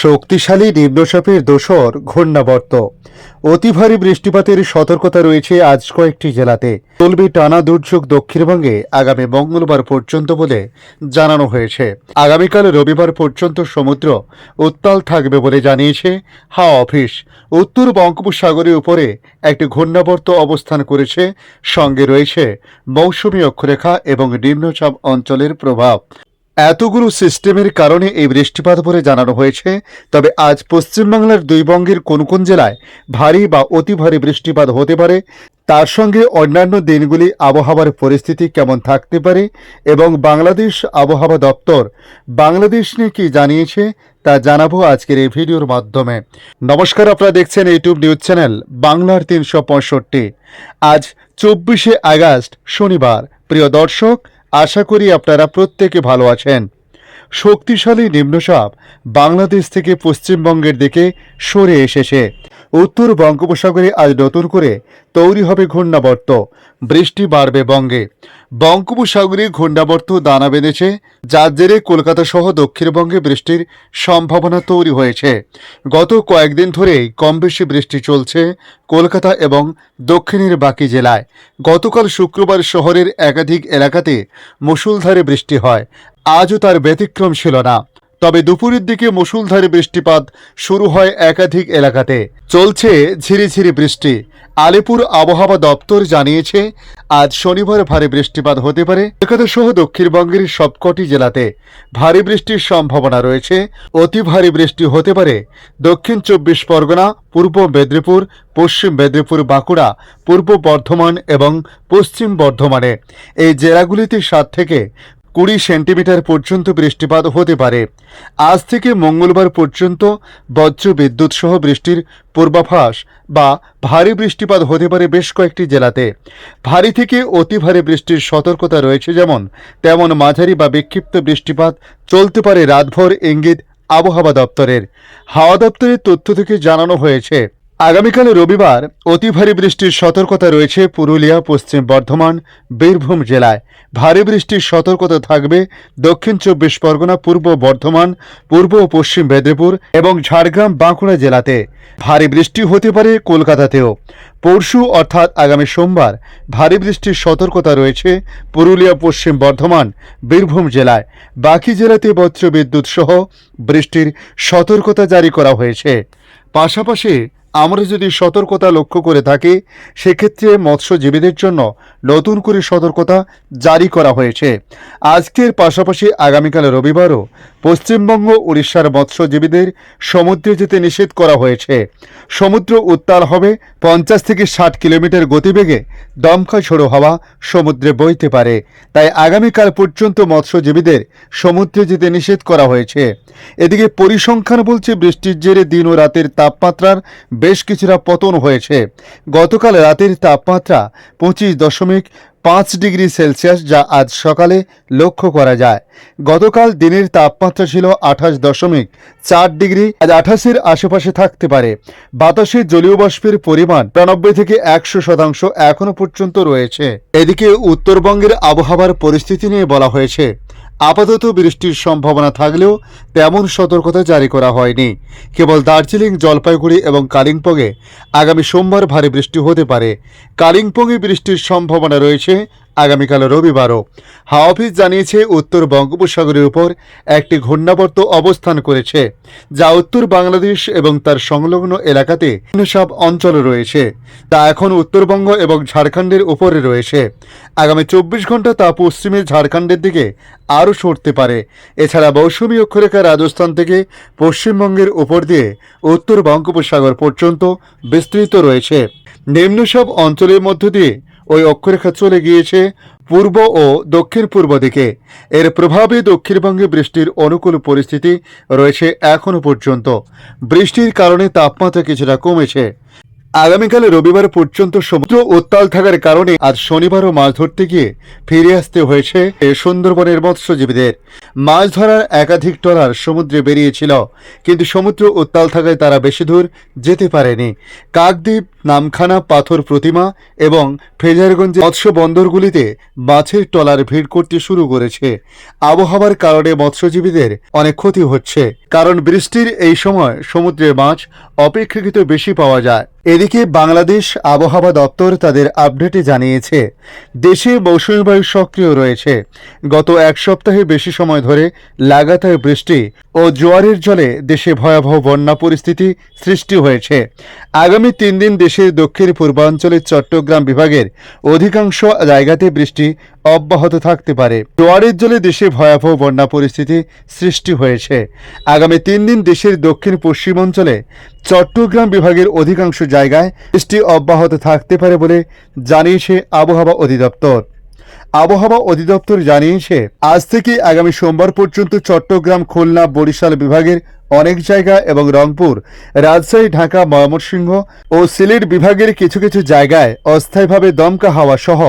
শক্তিশালী নিম্নচাপের দোসর ঘূর্ণাবর্ত। অতি ভারী বৃষ্টিপাতের সতর্কতা রয়েছে আজ কয়েকটি জেলাতে। চলবে টানা দুর্যোগ দক্ষিণবঙ্গে আগামী মঙ্গলবার পর্যন্ত বলে জানানো হয়েছে। আগামীকাল রবিবার পর্যন্ত সমুদ্র উত্তাল থাকবে বলে জানিয়েছে হাওয়া অফিস। উত্তর বঙ্গোপসাগরের উপরে একটি ঘূর্ণাবর্ত অবস্থান করেছে, সঙ্গে রয়েছে মৌসুমী অক্ষরেখা এবং নিম্নচাপ অঞ্চলের প্রভাব। এতগুলো সিস্টেমের কারণে এই বৃষ্টিপাত বলে জানানো হয়েছে। তবে আজ পশ্চিমবাংলার দুই বঙ্গের কোন কোন জেলায় ভারী বা অতি ভারী বৃষ্টিপাত হতে পারে, তার সঙ্গে অন্যান্য দিনগুলি আবহাওয়ার পরিস্থিতি কেমন থাকতে পারে এবং বাংলাদেশ আবহাওয়া দপ্তর বাংলাদেশ নিয়ে কি জানিয়েছে তা জানাবো আজকের এই ভিডিওর মাধ্যমে। নমস্কার, আপনারা দেখছেন ইউটিউব নিউজ চ্যানেল বাংলার 365। আজ 24শে আগস্ট শনিবার। প্রিয় দর্শক, আশা করি আপনারা প্রত্যেকে ভালো আছেন। শক্তিশালী নিম্নচাপ বাংলাদেশ থেকে পশ্চিমবঙ্গের দিকে সরে এসেছে। উত্তর বঙ্গোপসাগরে আজ নতুন করে তৈরি হবে ঘূর্ণাবর্ত। বৃষ্টি বাড়বে বঙ্গে। বঙ্গোপসাগরে ঘূর্ণাবর্ত দানা বেঁধেছে, যার জেরে কলকাতা সহ দক্ষিণবঙ্গে বৃষ্টির সম্ভাবনা তৈরি হয়েছে। গত কয়েকদিন ধরেই কম বেশি বৃষ্টি চলছে কলকাতা এবং দক্ষিণের বাকি জেলায়। গতকাল শুক্রবার শহরের একাধিক এলাকাতে মুষলধারে বৃষ্টি হয়। আজও তার ব্যতিক্রম ছিল না। তবে দুপুরের দিকে মুষলধারে বৃষ্টিপাত শুরু হয় একাধিক এলাকাতে। চলছে ঝিরিঝিরি বৃষ্টি। আলিপুর আবহাওয়া দপ্তর জানিয়েছে আজ শনিবার ভারী বৃষ্টিপাত হতে পারে কলকাতা সহ দক্ষিণবঙ্গের সবকটি জেলাতে। ভারী বৃষ্টির সম্ভাবনা রয়েছে। অতি ভারী বৃষ্টি হতে পারে দক্ষিণ 24 পরগনা, পূর্ব মেদিনীপুর, পশ্চিম মেদিনীপুর, বাঁকুড়া, পূর্ব বর্ধমান এবং পশ্চিম বর্ধমানে। এই জেলাগুলিতে 7 থেকে 20 সেন্টিমিটার পর্যন্ত বৃষ্টিপাত হতে পারে। আজ থেকে মঙ্গলবার পর্যন্ত বজ্র বিদ্যুৎ সহ বৃষ্টির পূর্বাভাস বা ভারী বৃষ্টিপাত হতে পারে বেশ কয়েকটি জেলাতে। ভারী থেকে অতি ভারী বৃষ্টির সতর্কতা রয়েছে, যেমন তেমন মাঝারি বা বিক্ষিপ্ত বৃষ্টিপাত চলতে পারে রাতভর, ইঙ্গিত আবহাওয়া দপ্তরের। হাওয়া দপ্তরের তথ্য থেকে জানানো হয়েছে আগামীকাল রবিবার অতি ভারী বৃষ্টির সতর্কতা রয়েছে পুরুলিয়া, পশ্চিম বর্ধমান, বীরভূম জেলায়। ভারী বৃষ্টির সতর্কতা থাকবে দক্ষিণ 24 পরগনা, পূর্ব বর্ধমান, পূর্ব ও পশ্চিম মেদিনীপুর এবং ঝাড়গ্রাম, বাঁকুড়া জেলাতে। ভারী বৃষ্টি হতে পারে কলকাতাতেও। পরশু অর্থাৎ আগামী সোমবার ভারী বৃষ্টির সতর্কতা রয়েছে পুরুলিয়া, পশ্চিম বর্ধমান, বীরভূম জেলায়। বাকি জেলাতে বজ্র বিদ্যুৎ সহ বৃষ্টির সতর্কতা জারি করা হয়েছে। পাশাপাশি আমরা যদি সতর্কতা লক্ষ্য করে থাকি, সেক্ষেত্রে মৎস্যজীবীদের জন্য নতুন করে সতর্কতা জারি করা হয়েছে। আজকের পাশাপাশি আগামীকাল রবিবারও পশ্চিমবঙ্গ, উড়িষ্যার মৎস্যজীবীদের সমুদ্রে যেতে নিষেধ করা হয়েছে। সমুদ্র উত্তাল হবে। 50 থেকে 60 কিলোমিটার গতিবেগে দমকা ঝোড়ো হাওয়া সমুদ্রে বইতে পারে। তাই আগামীকাল পর্যন্ত মৎস্যজীবীদের সমুদ্রে যেতে নিষেধ করা হয়েছে। এদিকে পরিসংখ্যান বলছে বৃষ্টির জেরে দিন ও রাতের তাপমাত্রার বেশ কিছুটা পতন হয়েছে। গতকাল রাতের তাপমাত্রা 25.5 ডিগ্রি সেলসিয়াস, যা আজ সকালে লক্ষ্য করা যায়। গতকাল দিনের তাপমাত্রা ছিল 28.4 ডিগ্রি, আজ 28-এর আশেপাশে থাকতে পারে। বাতাসে জলীয় বাষ্পের পরিমাণ 93 থেকে 100% এখনো পর্যন্ত রয়েছে। এদিকে উত্তরবঙ্গের আবহাওয়ার পরিস্থিতি নিয়ে বলা হয়েছে আপাতত বৃষ্টির সম্ভাবনা থাকলেও তেমন সতর্কতা জারি করা হয়নি। কেবল দার্জিলিং, জলপাইগুড়ি এবং কালিম্পংয়ে আগামী সোমবার ভারী বৃষ্টি হতে পারে। কালিম্পংয়ে বৃষ্টির সম্ভাবনা রয়েছে আগামীকাল রবিবারও। হাওয়া অফিস জানিয়েছে উত্তর বঙ্গোপসাগরের উপর একটি ঘূর্ণাবর্ত অবস্থান করেছে, যা উত্তর বাংলাদেশ এবং তার সংলগ্ন এলাকাতে নিম্নচাপ অঞ্চল রয়েছে। তা এখন উত্তরবঙ্গ এবং ঝাড়খণ্ডের উপরে রয়েছে। আগামী 24 ঘন্টা তা পশ্চিমের ঝাড়খণ্ডের দিকে আরও সরতে পারে। এছাড়া মৌসুমী অক্ষরেখা রাজস্থান থেকে পশ্চিমবঙ্গের উপর দিয়ে উত্তর বঙ্গোপসাগর পর্যন্ত বিস্তৃত রয়েছে। নিম্নচাপ অঞ্চলের মধ্য দিয়ে ওই অক্ষরেখা চলে গিয়েছে পূর্ব ও দক্ষিণ পূর্ব দিকে। এর প্রভাবে দক্ষিণবঙ্গে বৃষ্টির অনুকূল পরিস্থিতি রয়েছে এখনো পর্যন্ত। বৃষ্টির কারণে তাপমাত্রা কিছুটা কমেছে। আগামীকাল রবিবার পর্যন্ত সমুদ্র উত্তাল থাকার কারণে আজ শনিবারও মাছ ধরতে গিয়ে ফিরে আসতে হয়েছে সুন্দরবনের মৎস্যজীবীদের। মাছ ধরার একাধিক ট্রলার সমুদ্রে বেরিয়েছিল, কিন্তু সমুদ্র উত্তাল থাকায় তারা বেশি দূর যেতে পারেনি। কাকদ্বীপ, নামখানা, পাথর প্রতিমা এবং ফ্রেজারগঞ্জের মৎস্য বন্দরগুলিতে মাছের ট্রলার ভিড় করতে শুরু করেছে। আবহাওয়ার কারণে মৎস্যজীবীদের অনেক ক্ষতি হচ্ছে, কারণ বৃষ্টির এই সময় সমুদ্রে মাছ অপেক্ষাকৃত বেশি পাওয়া যায়। এদিকে বাংলাদেশ আবহাওয়া দপ্তর তাদের আপডেটে জানিয়েছে, দেশে মৌসুমী বায়ু সক্রিয় রয়েছে। গত এক সপ্তাহে বেশি সময় ধরে লাগাতার বৃষ্টি ও জোয়ারের জলে দেশে ভয়াবহ বন্যা পরিস্থিতি সৃষ্টি হয়েছে। আগামী 3 দিন দেশের দক্ষিণ পূর্বাঞ্চলের চট্টগ্রাম বিভাগের অধিকাংশ জায়গাতে বৃষ্টি অব্যাহত থাকতে পারে। জোয়ারের জলে দেশে ভয়াবহ বন্যা পরিস্থিতি সৃষ্টি হয়েছে। আগামী 3 দিন দেশের দক্ষিণ পশ্চিমাঞ্চলে চট্টগ্রাম বিভাগের অধিকাংশ জায়গায় বৃষ্টি অব্যাহত থাকতে পারে বলে জানিয়েছে আবহাওয়া অধিদপ্তর। আবহাওয়া অধিদপ্তর জানিয়েছে, আজ থেকে আগামী সোমবার পর্যন্ত চট্টগ্রাম, খুলনা, বরিশাল বিভাগের অনেক জায়গা এবং রংপুর, রাজশাহী, ঢাকা, ময়মনসিংহ ও সিলেট বিভাগের কিছু কিছু জায়গায় অস্থায়ীভাবে দমকা হাওয়া সহ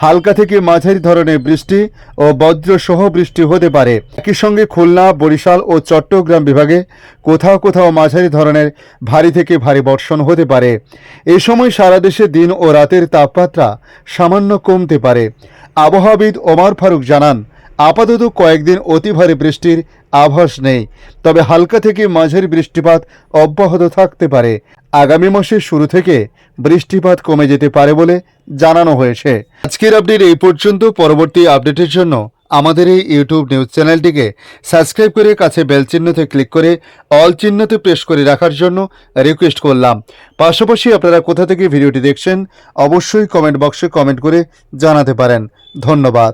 হালকা থেকে মাঝারি ধরনের বৃষ্টি ও বজ্রসহ বৃষ্টি হতে পারে। একই সঙ্গে খুলনা, বরিশাল ও চট্টগ্রাম বিভাগে কোথাও কোথাও মাঝারি ধরনের ভারী থেকে ভারী বর্ষণ হতে পারে। এ সময় সারা দেশে দিন ও রাতের তাপমাত্রা সামান্য কমতে পারে। আবহাওয়াবিদ ওমর ফারুক জানান, আপাতত কয়েকদিন অতি ভারী বৃষ্টির আভাস নেই, তবে হালকা থেকে মাঝারি বৃষ্টিপাত অব্যাহত থাকতে পারে। আগামী মাসের শুরু থেকে বৃষ্টিপাত কমে যেতে পারে বলে জানানো হয়েছে। আজকের আপডেট এই পর্যন্ত। পরবর্তী আপডেটের জন্য আমাদের এই ইউটিউব নিউজ চ্যানেলটিকে সাবস্ক্রাইব করে কাছে বেল চিহ্নতে ক্লিক করে অল চিহ্নতে প্রেস করে রাখার জন্য রিকোয়েস্ট করলাম। পাশাপাশি আপনারা কোথা থেকে ভিডিওটি দেখছেন অবশ্যই কমেন্ট বক্সে কমেন্ট করে জানাতে পারেন। ধন্যবাদ।